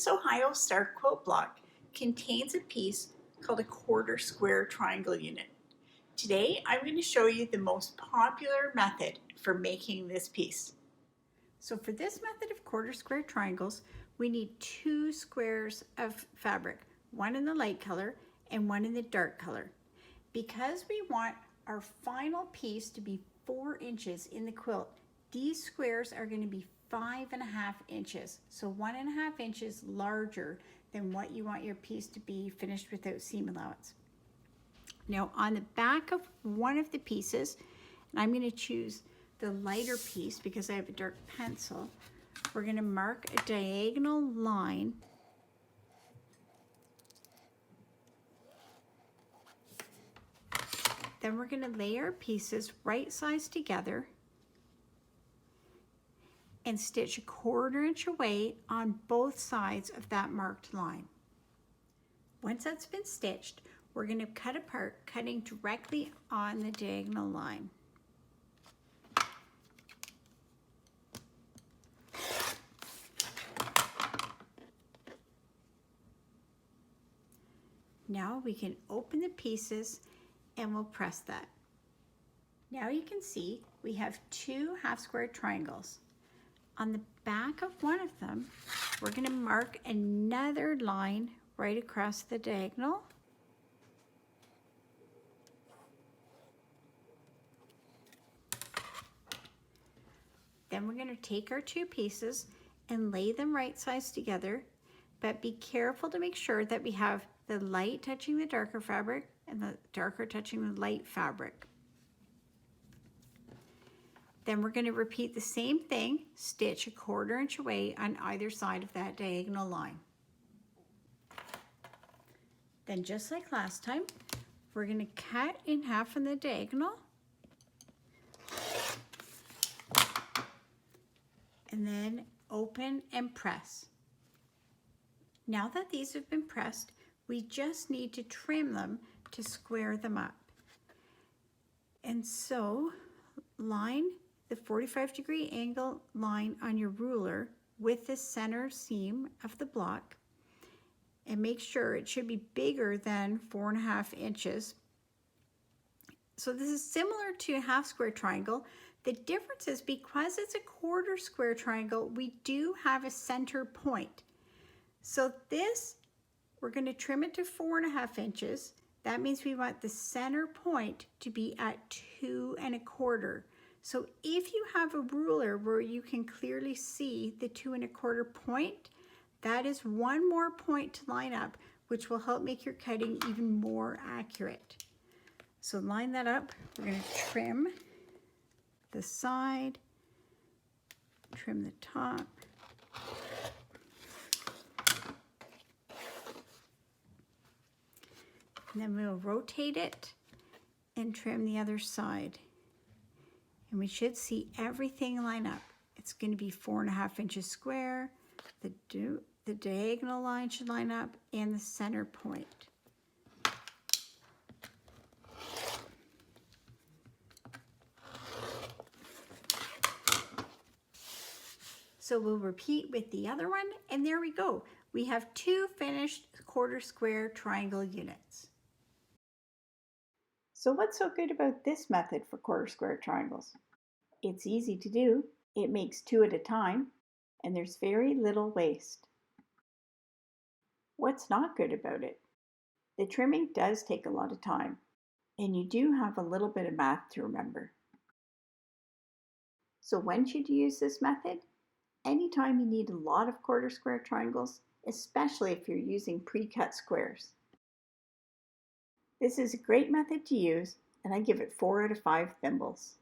This Ohio Star quilt block contains a piece called a quarter square triangle unit. Today I'm going to show you the most popular method for making this piece. So for this method of quarter square triangles, we need 2 squares of fabric, one in the light color and one in the dark color. Because we want our final piece to be 4 inches in the quilt, these squares are going to be 5.5 inches, so 1.5 inches larger than what you want your piece to be finished without seam allowance. Now on the back of one of the pieces, and I'm going to choose the lighter piece because I have a dark pencil, we're going to mark a diagonal line . Then we're going to lay our pieces right sides together and stitch 1/4 inch away on both sides of that marked line. Once that's been stitched, we're going to cut apart, cutting directly on the diagonal line. Now we can open the pieces and we'll press that. Now you can see we have 2 half square triangles. On the back of one of them, we're going to mark another line right across the diagonal. Then we're going to take our 2 pieces and lay them right sides together, but be careful to make sure that we have the light touching the darker fabric and the darker touching the light fabric. Then we're going to repeat the same thing, stitch 1/4 inch away on either side of that diagonal line. Then just like last time, we're going to cut in half on the diagonal and then open and press. Now that these have been pressed, we just need to trim them to square them up. And so line the 45-degree angle line on your ruler with the center seam of the block and make sure it should be bigger than 4.5 inches. So this is similar to a half square triangle. The difference is because it's a quarter square triangle, we do have a center point. So this, we're going to trim it to 4.5 inches. That means we want the center point to be at 2.25. So if you have a ruler where you can clearly see the 2.25 point, that is one more point to line up, which will help make your cutting even more accurate. So line that up. We're going to trim the side, trim the top. And then we'll rotate it and trim the other side. And we should see everything line up. It's going to be 4.5 inches square. The diagonal line should line up and the center point. So we'll repeat with the other one, and there we go. We have 2 finished quarter square triangle units. So what's so good about this method for quarter square triangles? It's easy to do, it makes 2 at a time, and there's very little waste. What's not good about it? The trimming does take a lot of time, and you do have a little bit of math to remember. So when should you use this method? Anytime you need a lot of quarter square triangles, especially if you're using pre-cut squares. This is a great method to use, and I give it 4 out of 5 thimbles.